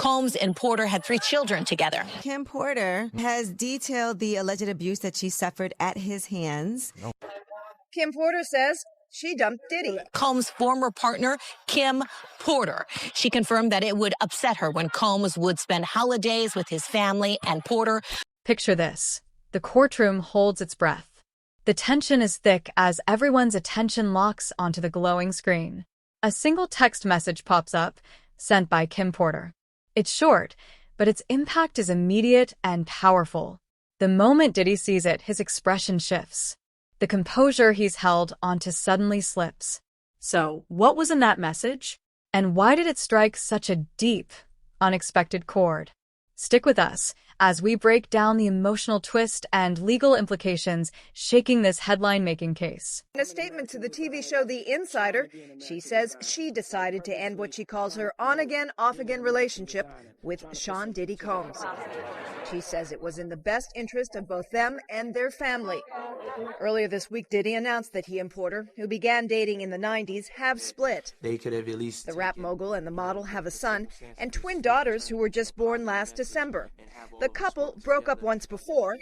Combs and Porter had 3 children together. Kim Porter has detailed the alleged abuse that she suffered at his hands. Kim Porter says she dumped Diddy. Combs' former partner, Kim Porter. She confirmed that it would upset her when Combs would spend holidays with his family and Porter. Picture this. The courtroom holds its breath. The tension is thick as everyone's attention locks onto the glowing screen. A single text message pops up, sent by Kim Porter. It's short, but its impact is immediate and powerful. The moment Diddy sees it, his expression shifts. The composure he's held onto suddenly slips. So, what was in that message? And why did it strike such a deep, unexpected chord? Stick with us as we break down the emotional twist and legal implications shaking this headline-making case. In a statement to the TV show The Insider, she says she decided to end what she calls her on-again, off-again relationship with Sean Diddy Combs. She says it was in the best interest of both them and their family. Earlier this week, Diddy announced that he and Porter, who began dating in the 90s, have split. They could have at least... The rap mogul and the model have a son and twin daughters who were just born last December. The couple broke up once before.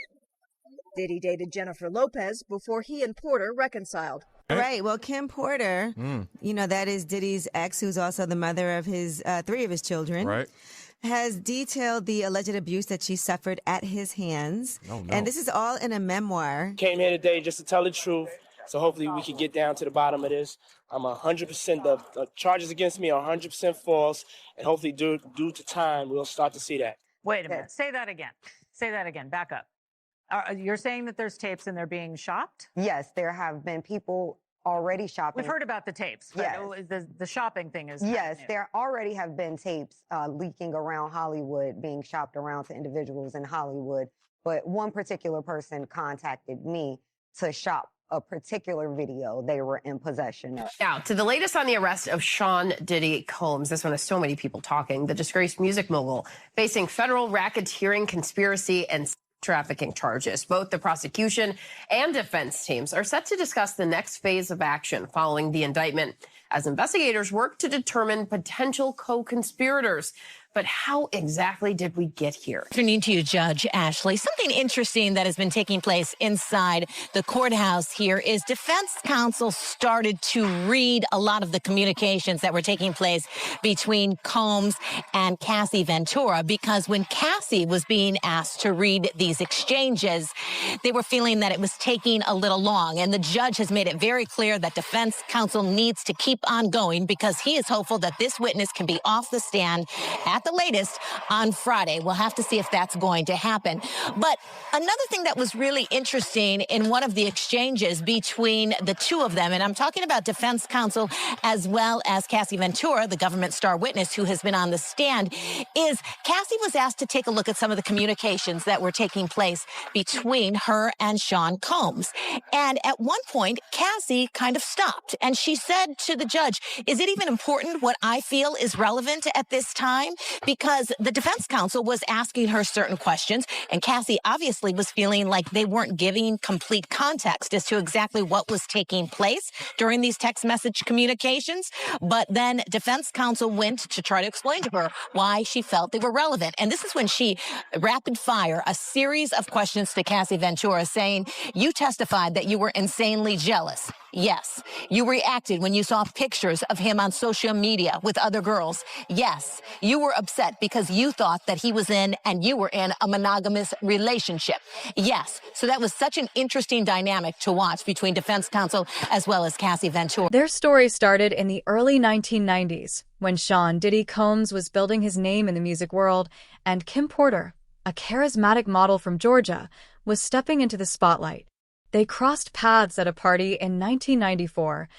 Diddy dated Jennifer Lopez before he and Porter reconciled. Right. Well, Kim Porter, that is Diddy's ex, who's also the mother of his 3 of his children. Right. Has detailed the alleged abuse that she suffered at his hands. Oh, no. And this is all in a memoir. Came here today just to tell the truth, so hopefully we can get down to the bottom of this. I'm 100%, the charges against me are 100% false, and hopefully due to time, we'll start to see that. Wait a minute. Say that again. Say that again. Back up. You're saying that there's tapes and they're being shopped? Yes, there have been people already shopping. We've heard about the tapes. Yes. The shopping thing is... Yes, there already have been tapes leaking around Hollywood, being shopped around to individuals in Hollywood. But one particular person contacted me to shop a particular video they were in possession of. Now, to the latest on the arrest of Sean Diddy Combs. This one has so many people talking. The disgraced music mogul facing federal racketeering, conspiracy, and trafficking charges. Both the prosecution and defense teams are set to discuss the next phase of action following the indictment as investigators work to determine potential co-conspirators. But how exactly did we get here? Turning to you, Judge Ashley, something interesting that has been taking place inside the courthouse here is defense counsel started to read a lot of the communications that were taking place between Combs and Cassie Ventura, because when Cassie was being asked to read these exchanges, they were feeling that it was taking a little long. And the judge has made it very clear that defense counsel needs to keep on going because he is hopeful that this witness can be off the stand at the latest on Friday. We'll have to see if that's going to happen. But another thing that was really interesting in one of the exchanges between the two of them, and I'm talking about defense counsel as well as Cassie Ventura, the government star witness who has been on the stand, is Cassie was asked to take a look at some of the communications that were taking place between her and Sean Combs. And at one point, Cassie kind of stopped and she said to the judge, is it even important what I feel is relevant at this time? Because the defense counsel was asking her certain questions, and Cassie obviously was feeling like they weren't giving complete context as to exactly what was taking place during these text message communications. But then defense counsel went to try to explain to her why she felt they were relevant. And this is when she rapid fire a series of questions to Cassie Ventura saying, you testified that you were insanely jealous. Yes. You reacted when you saw pictures of him on social media with other girls. Yes. You were upset because you thought that he was in and you were in a monogamous relationship. Yes. So that was such an interesting dynamic to watch between defense counsel as well as Cassie Ventura. Their story started in the early 1990s when Sean Diddy Combs was building his name in the music world and Kim Porter, a charismatic model from Georgia, was stepping into the spotlight. They crossed paths at a party in 1994,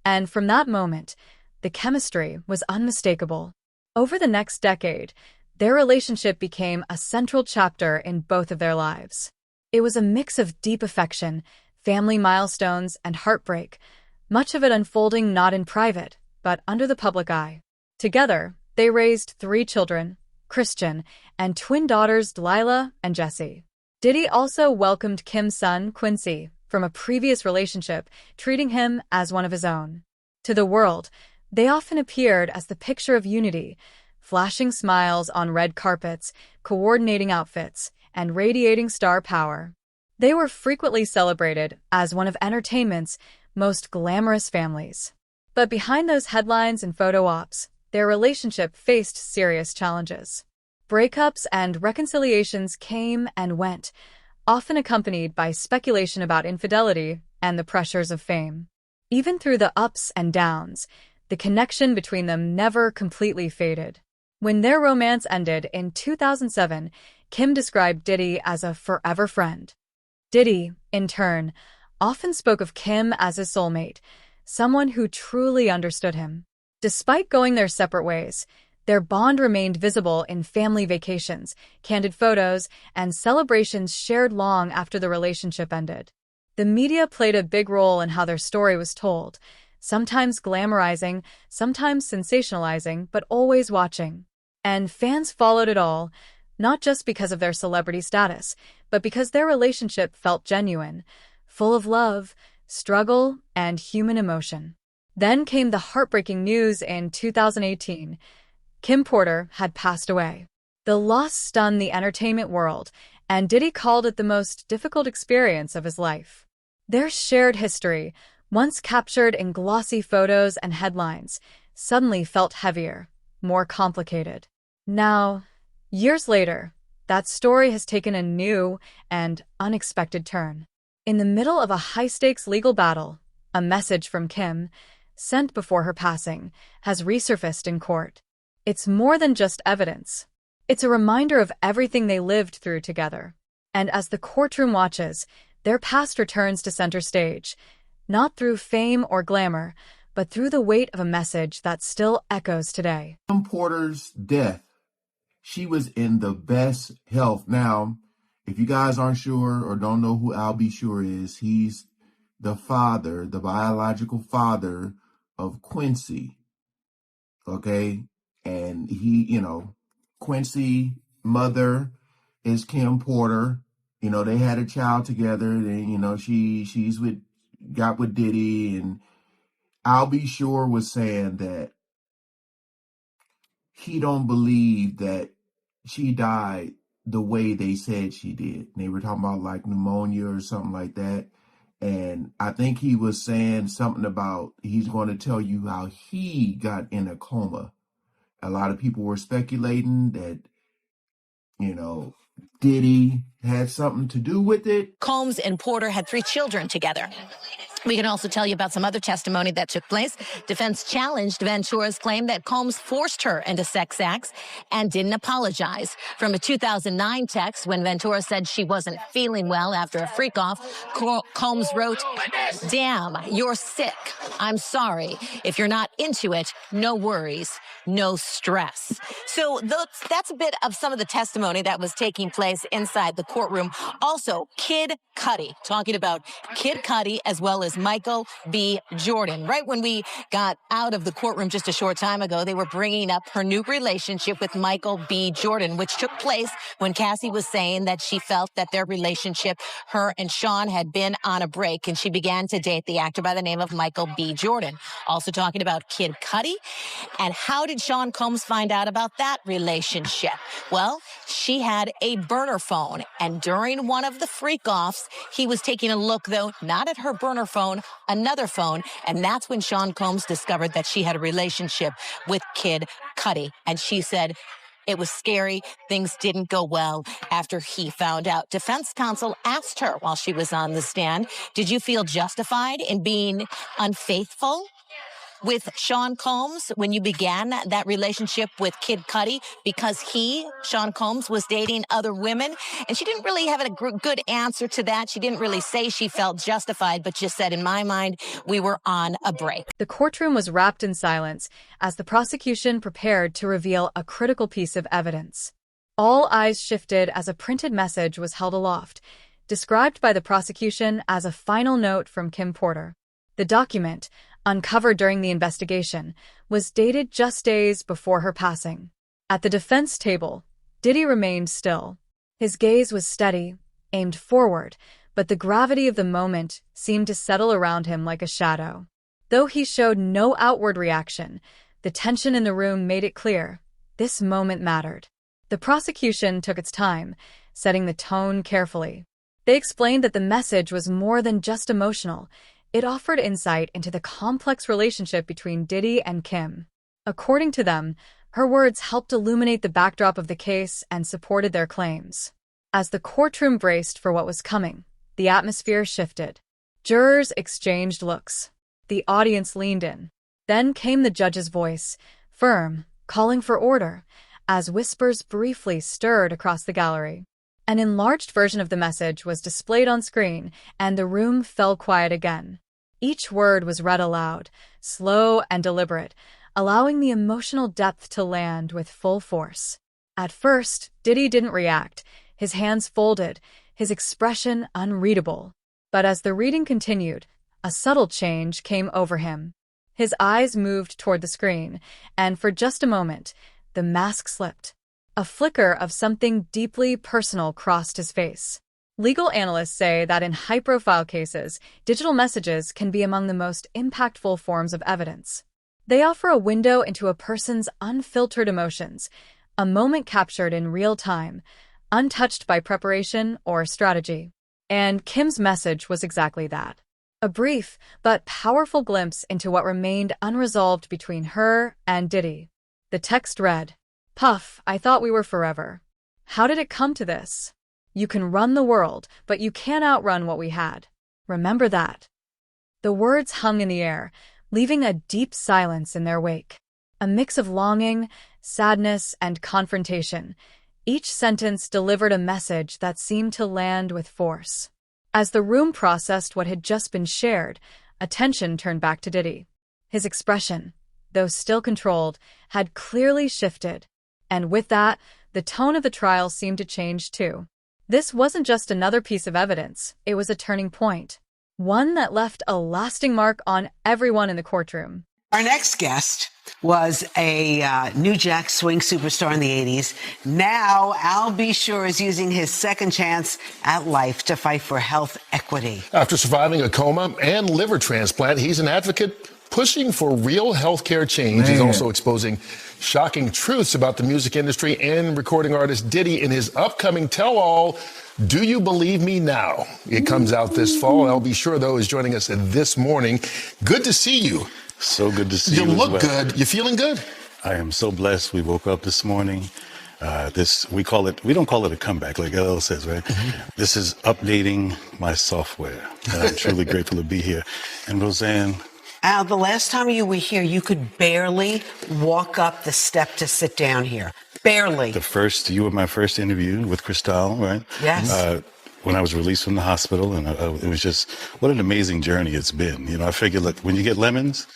and from that moment, the chemistry was unmistakable. Over the next decade, their relationship became a central chapter in both of their lives. It was a mix of deep affection, family milestones, and heartbreak, much of it unfolding not in private, but under the public eye. Together, they raised 3 children, Christian, and twin daughters Delilah and Jessie. Diddy also welcomed Kim's son, Quincy, from a previous relationship, treating him as one of his own. To the world, they often appeared as the picture of unity, flashing smiles on red carpets, coordinating outfits, and radiating star power. They were frequently celebrated as one of entertainment's most glamorous families. But behind those headlines and photo ops, their relationship faced serious challenges. Breakups and reconciliations came and went, often accompanied by speculation about infidelity and the pressures of fame. Even through the ups and downs, the connection between them never completely faded. When their romance ended in 2007, Kim described Diddy as a forever friend. Diddy, in turn, often spoke of Kim as his soulmate, someone who truly understood him. Despite going their separate ways, their bond remained visible in family vacations, candid photos, and celebrations shared long after the relationship ended. The media played a big role in how their story was told, sometimes glamorizing, sometimes sensationalizing, but always watching. And fans followed it all, not just because of their celebrity status, but because their relationship felt genuine, full of love, struggle, and human emotion. Then came the heartbreaking news in 2018. Kim Porter had passed away. The loss stunned the entertainment world, and Diddy called it the most difficult experience of his life. Their shared history, once captured in glossy photos and headlines, suddenly felt heavier, more complicated. Now, years later, that story has taken a new and unexpected turn. In the middle of a high-stakes legal battle, a message from Kim, sent before her passing, has resurfaced in court. It's more than just evidence. It's a reminder of everything they lived through together. And as the courtroom watches, their past returns to center stage, not through fame or glamour, but through the weight of a message that still echoes today. Kim Porter's death, she was in the best health. Now, if you guys aren't sure or don't know who Al B. Sure is, he's the father, the biological father of Quincy. Okay? And he, Quincy mother is Kim Porter. They had a child together, and she's got with Diddy, and I'll Be Sure was saying that he don't believe that she died the way they said she did. They were talking about like pneumonia or something like that. And I think he was saying something about he's going to tell you how he got in a coma. A lot of people were speculating that, Diddy had something to do with it. Combs and Porter had 3 children together. We can also tell you about some other testimony that took place. Defense challenged Ventura's claim that Combs forced her into sex acts and didn't apologize. From a 2009 text when Ventura said she wasn't feeling well after a freak-off, Combs wrote, "Damn, you're sick. I'm sorry. If you're not into it, no worries, no stress." So that's a bit of some of the testimony that was taking place inside the courtroom. Also, Kid Cudi, talking about Kid Cudi as well as Michael B. Jordan. Right when we got out of the courtroom just a short time ago, they were bringing up her new relationship with Michael B. Jordan, which took place when Cassie was saying that she felt that their relationship, her and Sean, had been on a break, and she began to date the actor by the name of Michael B. Jordan. Also talking about Kid Cudi. And how did Sean Combs find out about that relationship? Well, she had a burner phone, and during one of the freak-offs, he was taking a look, though, not at her burner phone, another phone, and that's when Sean Combs discovered that she had a relationship with Kid Cudi. And she said it was scary. Things didn't go well after he found out. Defense counsel asked her while she was on the stand, did you feel justified in being unfaithful with Sean Combs when you began that relationship with Kid Cudi, because Sean Combs, was dating other women? And she didn't really have a good answer to that. She didn't really say she felt justified, but just said, in my mind, we were on a break. The courtroom was wrapped in silence as the prosecution prepared to reveal a critical piece of evidence. All eyes shifted as a printed message was held aloft, described by the prosecution as a final note from Kim Porter. The document, uncovered during the investigation, was dated just days before her passing. At the defense table, Diddy remained still. His gaze was steady, aimed forward, but the gravity of the moment seemed to settle around him like a shadow. Though he showed no outward reaction, the tension in the room made it clear This moment mattered. The prosecution took its time, setting the tone carefully. They explained that the message was more than just emotional. It offered insight into the complex relationship between Diddy and Kim. According to them, her words helped illuminate the backdrop of the case and supported their claims. As the courtroom braced for what was coming, the atmosphere shifted. Jurors exchanged looks. The audience leaned in. Then came the judge's voice, firm, calling for order, as whispers briefly stirred across the gallery. An enlarged version of the message was displayed on screen, and the room fell quiet again. Each word was read aloud, slow and deliberate, allowing the emotional depth to land with full force. At first, Diddy didn't react, his hands folded, his expression unreadable. But as the reading continued, a subtle change came over him. His eyes moved toward the screen, and for just a moment, the mask slipped. A flicker of something deeply personal crossed his face. Legal analysts say that in high-profile cases, digital messages can be among the most impactful forms of evidence. They offer a window into a person's unfiltered emotions, a moment captured in real time, untouched by preparation or strategy. And Kim's message was exactly that. A brief but powerful glimpse into what remained unresolved between her and Diddy. The text read, "Puff, I thought we were forever. How did it come to this? You can run the world, but you can't outrun what we had. Remember that." The words hung in the air, leaving a deep silence in their wake. A mix of longing, sadness, and confrontation. Each sentence delivered a message that seemed to land with force. As the room processed what had just been shared, attention turned back to Diddy. His expression, though still controlled, had clearly shifted. And with that, the tone of the trial seemed to change too. This wasn't just another piece of evidence, it was a turning point. One that left a lasting mark on everyone in the courtroom. Our next guest was a New Jack Swing superstar in the 80s. Now, Al B. Sure is using his second chance at life to fight for health equity. After surviving a coma and liver transplant, he's an advocate pushing for real healthcare change. He's also exposing shocking truths about the music industry and recording artist Diddy in his upcoming tell-all, Do You Believe Me Now? It comes out this fall. Al B. Sure, though, is joining us this morning. Good to see you. So good to see you. You look good. You feeling good? I am so blessed. We woke up this morning. We don't call it a comeback like LL says, right? This is updating my software. And I'm truly grateful to be here. And Roseanne. Al, the last time you were here, you could barely walk up the step to sit down here. Barely. You were my first interview with Cristal, right? Yes. When I was released from the hospital, and it was just, what an amazing journey it's been. You know, I figured, look, when you get lemons,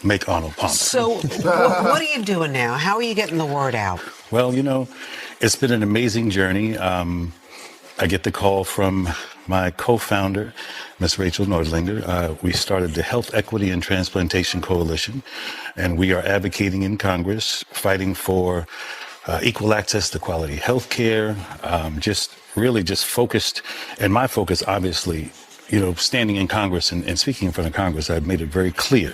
make Arnold Palmer. So what are you doing now? How are you getting the word out? Well, you know, it's been an amazing journey. I get the call from my co-founder, Ms. Rachel Nordlinger. We started the Health Equity and Transplantation Coalition, and we are advocating in Congress, fighting for equal access to quality health care, just focused. And my focus, obviously, you know, standing in Congress and speaking in front of Congress, I've made it very clear.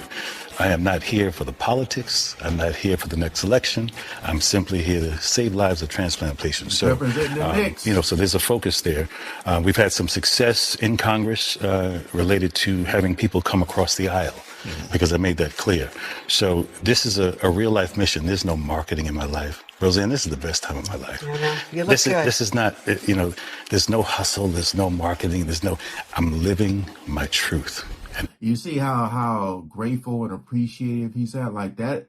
I am not here for the politics. I'm not here for the next election. I'm simply here to save lives of transplant patients. So, so there's a focus there. We've had some success in Congress related to having people come across the aisle, because I made that clear. So this is a real life mission. There's no marketing in my life. Roseanne, this is the best time of my life. You look good. This is not, there's no hustle, there's no marketing, I'm living my truth. You see how grateful and appreciative he's at like that?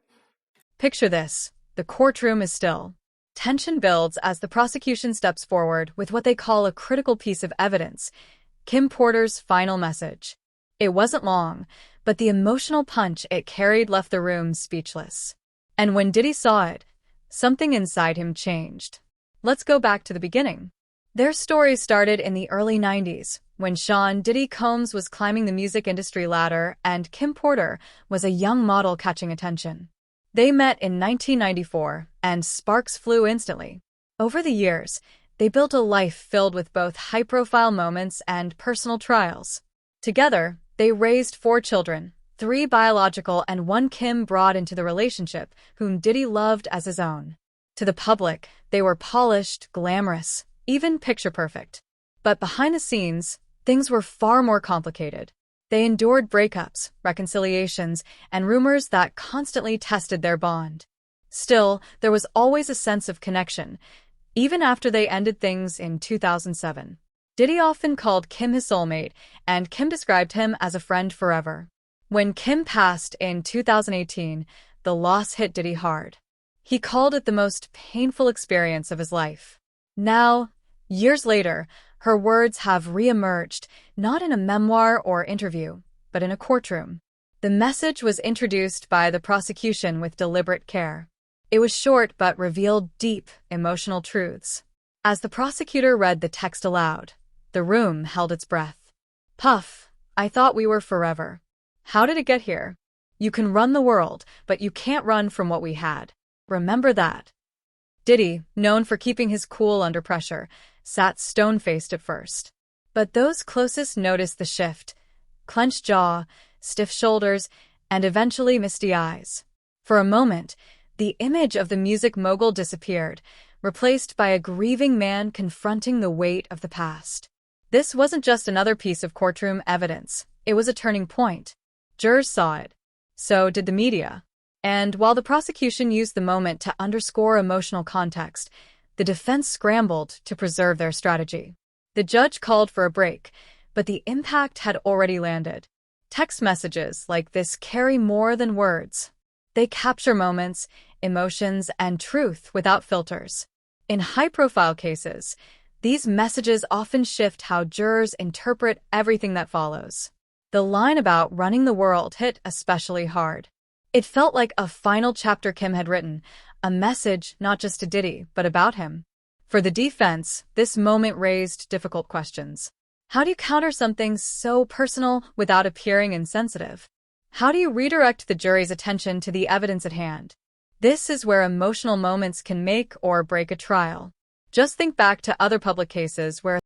Picture this. The courtroom is still. Tension builds as the prosecution steps forward with what they call a critical piece of evidence, Kim Porter's final message. It wasn't long, but the emotional punch it carried left the room speechless. And when Diddy saw it, something inside him changed. Let's go back to the beginning. Their story started in the early 90s, when Sean Diddy Combs was climbing the music industry ladder and Kim Porter was a young model catching attention. They met in 1994, and sparks flew instantly. Over the years, they built a life filled with both high-profile moments and personal trials. Together, they raised 4 children, 3 biological and 1 Kim brought into the relationship, whom Diddy loved as his own. To the public, they were polished, glamorous, even picture-perfect. But behind the scenes, things were far more complicated. They endured breakups, reconciliations, and rumors that constantly tested their bond. Still, there was always a sense of connection, even after they ended things in 2007. Diddy often called Kim his soulmate, and Kim described him as a friend forever. When Kim passed in 2018, the loss hit Diddy hard. He called it the most painful experience of his life. Now, years later, her words have reemerged, not in a memoir or interview, but in a courtroom. The message was introduced by the prosecution with deliberate care. It was short but revealed deep, emotional truths. As the prosecutor read the text aloud, the room held its breath. "Puff, I thought we were forever. How did it get here? You can run the world, but you can't run from what we had. Remember that." Diddy, known for keeping his cool under pressure, sat stone-faced at first. But those closest noticed the shift: clenched jaw, stiff shoulders, and eventually misty eyes. For a moment, the image of the music mogul disappeared, replaced by a grieving man confronting the weight of the past. This wasn't just another piece of courtroom evidence. It was a turning point. Jurors saw it. So did the media. And while the prosecution used the moment to underscore emotional context, the defense scrambled to preserve their strategy. The judge called for a break, but the impact had already landed. Text messages like this carry more than words. They capture moments, emotions, and truth without filters. In high-profile cases, these messages often shift how jurors interpret everything that follows. The line about running the world hit especially hard. It felt like a final chapter Kim had written, a message not just to Diddy, but about him. For the defense, this moment raised difficult questions. How do you counter something so personal without appearing insensitive? How do you redirect the jury's attention to the evidence at hand? This is where emotional moments can make or break a trial. Just think back to other public cases where